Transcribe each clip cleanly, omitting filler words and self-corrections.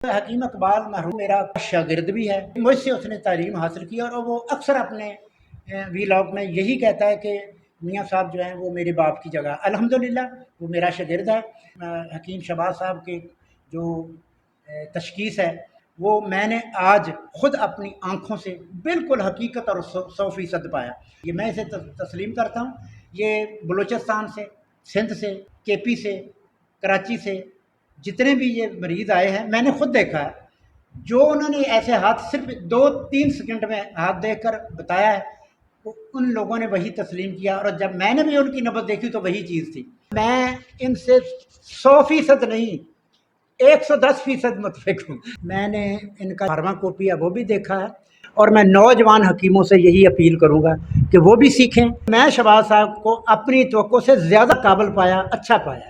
حکیم اقبال مرحوم میرا شاگرد بھی ہے، مجھ سے اس نے تعلیم حاصل کی اور وہ اکثر اپنے ویلاگ میں یہی کہتا ہے کہ میاں صاحب جو ہیں وہ میرے باپ کی جگہ۔ الحمدللہ وہ میرا شاگرد ہے۔ حکیم شہباز صاحب کی جو تشخیص ہے وہ میں نے آج خود اپنی آنکھوں سے بالکل حقیقت اور 100% پایا۔ یہ میں اسے تسلیم کرتا ہوں۔ یہ بلوچستان سے، سندھ سے، کے پی سے، کراچی سے جتنے بھی یہ مریض آئے ہیں میں نے خود دیکھا ہے، جو انہوں نے ایسے ہاتھ صرف 2-3 سیکنڈ میں ہاتھ دیکھ کر بتایا ہے، ان لوگوں نے وہی تسلیم کیا، اور جب میں نے بھی ان کی نبض دیکھی تو وہی چیز تھی۔ میں ان سے 100% نہیں، 110% متفق ہوں۔ میں نے ان کا فارما کاپی ہے وہ بھی دیکھا ہے، اور میں نوجوان حکیموں سے یہی اپیل کروں گا کہ وہ بھی سیکھیں۔ میں شہباز صاحب کو اپنی توقع سے زیادہ قابل پایا، اچھا پایا۔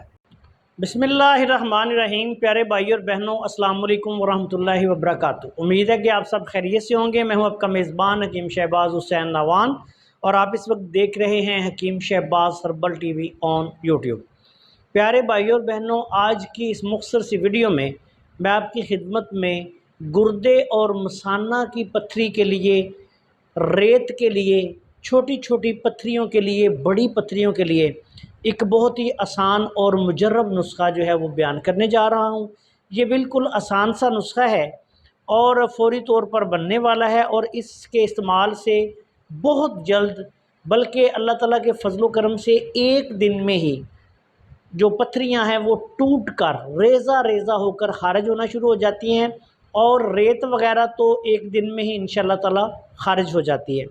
بسم اللہ الرحمن الرحیم۔ پیارے بھائی اور بہنوں، السلام علیکم ورحمۃ اللہ وبرکاتہ۔ امید ہے کہ آپ سب خیریت سے ہوں گے۔ میں ہوں آپ کا میزبان حکیم شہباز حسین نوان، اور آپ اس وقت دیکھ رہے ہیں Hakim Shahbaz herbal TV on آن یوٹیوب۔ پیارے بھائی اور بہنوں، آج کی اس مختصر سی ویڈیو میں آپ کی خدمت میں گردے اور مثانہ کی پتھری کے لیے، ریت کے لیے، چھوٹی چھوٹی پتھریوں کے لیے، بڑی پتھریوں کے لیے ایک بہت ہی آسان اور مجرب نسخہ جو ہے وہ بیان کرنے جا رہا ہوں۔ یہ بالکل آسان سا نسخہ ہے اور فوری طور پر بننے والا ہے، اور اس کے استعمال سے بہت جلد، بلکہ اللہ تعالیٰ کے فضل و کرم سے ایک دن میں ہی جو پتھریاں ہیں وہ ٹوٹ کر ریزہ ریزہ ہو کر خارج ہونا شروع ہو جاتی ہیں، اور ریت وغیرہ تو ایک دن میں ہی انشاءاللہ تعالیٰ خارج ہو جاتی ہے۔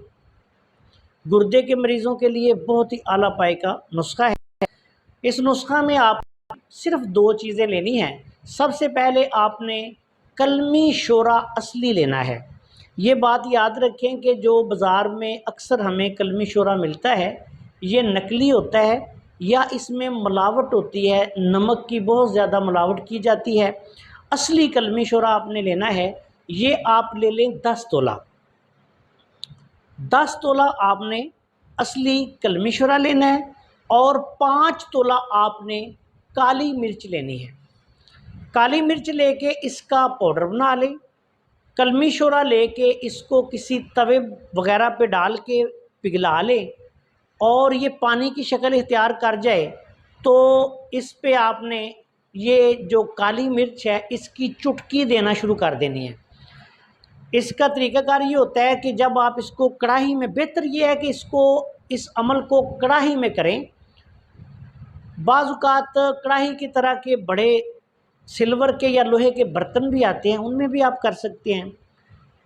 گردے کے مریضوں کے لیے بہت ہی اعلیٰ پائے کا نسخہ ہے۔ اس نسخہ میں آپ صرف 2 چیزیں لینی ہیں۔ سب سے پہلے آپ نے کلمی شورا اصلی لینا ہے۔ یہ بات یاد رکھیں کہ جو بازار میں اکثر ہمیں کلمی شورا ملتا ہے یہ نقلی ہوتا ہے، یا اس میں ملاوٹ ہوتی ہے، نمک کی بہت زیادہ ملاوٹ کی جاتی ہے۔ اصلی کلمی شورا آپ نے لینا ہے۔ یہ آپ لے لیں 10 تولہ۔ 10 تولہ آپ نے اصلی کلمی شورا لینا ہے، اور 5 تولہ آپ نے کالی مرچ لینی ہے۔ کالی مرچ لے کے اس کا پاؤڈر بنا لیں۔ کلمی شورا لے کے اس کو کسی توے وغیرہ پہ ڈال کے پگھلا لیں، اور یہ پانی کی شکل اختیار کر جائے تو اس پہ آپ نے یہ جو کالی مرچ ہے اس کی چٹکی دینا شروع کر دینی ہے۔ اس کا طریقہ کار یہ ہوتا ہے کہ جب آپ اس کو کڑاہی میں، بہتر یہ ہے کہ اس عمل کو کڑاہی میں کریں۔ بعض اوقات کڑاہی کی طرح کے بڑے سلور کے یا لوہے کے برتن بھی آتے ہیں، ان میں بھی آپ کر سکتے ہیں۔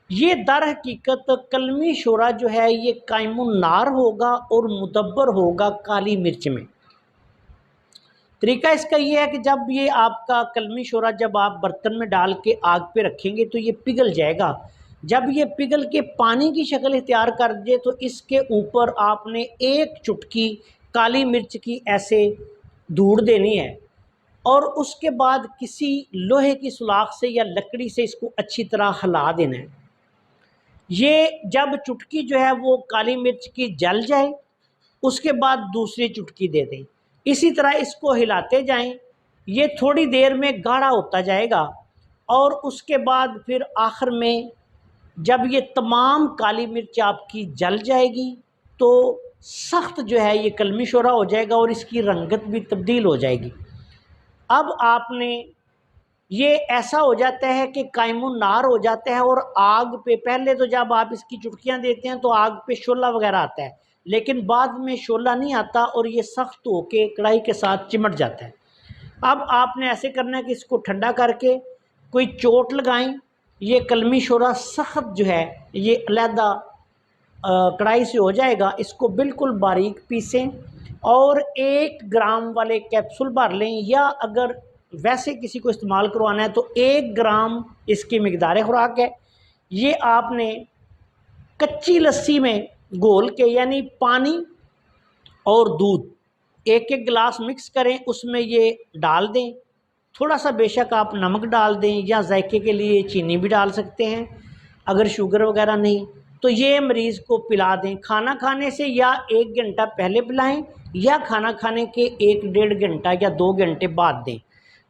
یہ در حقیقت کلمی شورا جو ہے یہ قائم النار ہوگا اور مدبر ہوگا کالی مرچ میں۔ طریقہ اس کا یہ ہے کہ جب یہ آپ کا کلمی شورا جب آپ برتن میں ڈال کے آگ پہ رکھیں گے تو یہ پگھل جائے گا۔ جب یہ پگھل کے پانی کی شکل اختیار کر دے تو اس کے اوپر آپ نے 1 چٹکی کالی مرچ کی ایسے دھوڑ دینی ہے، اور اس کے بعد کسی لوہے کی سلاخ سے یا لکڑی سے اس کو اچھی طرح ہلا دینا ہے۔ یہ جب چٹکی جو ہے وہ کالی مرچ کی جل جائے اس کے بعد دوسری چٹکی دے دیں۔ اسی طرح اس کو ہلاتے جائیں، یہ تھوڑی دیر میں گاڑھا ہوتا جائے گا، اور اس کے بعد پھر آخر میں جب یہ تمام کالی مرچ آپ کی جل جائے گی تو سخت جو ہے یہ کلمی شورا ہو جائے گا، اور اس کی رنگت بھی تبدیل ہو جائے گی۔ اب آپ نے یہ ایسا ہو جاتا ہے کہ قائم النار ہو جاتا ہے، اور آگ پہ پہلے تو جب آپ اس کی چٹکیاں دیتے ہیں تو آگ پہ شعلہ وغیرہ آتا ہے، لیکن بعد میں شعلہ نہیں آتا اور یہ سخت ہو کے کڑاہی کے ساتھ چمٹ جاتا ہے۔ اب آپ نے ایسے کرنا ہے کہ اس کو ٹھنڈا کر کے کوئی چوٹ لگائیں۔ یہ کلمی شورا سخت جو ہے یہ علیحدہ کڑاہی سے ہو جائے گا۔ اس کو بالکل باریک پیسیں، اور 1 گرام والے کیپسول بھر لیں، یا اگر ویسے کسی کو استعمال کروانا ہے تو 1 گرام اس کی مقدار خوراک ہے۔ یہ آپ نے کچی لسی میں گھول کے، یعنی پانی اور دودھ 1 گلاس مکس کریں، اس میں یہ ڈال دیں۔ تھوڑا سا بے شک آپ نمک ڈال دیں، یا ذائقے کے لیے چینی بھی ڈال سکتے ہیں اگر شوگر وغیرہ نہیں تو۔ یہ مریض کو پلا دیں کھانا کھانے سے، یا 1 گھنٹہ پہلے پلائیں، یا کھانا کھانے کے 1-1.5 گھنٹہ یا 2 گھنٹے بعد دیں۔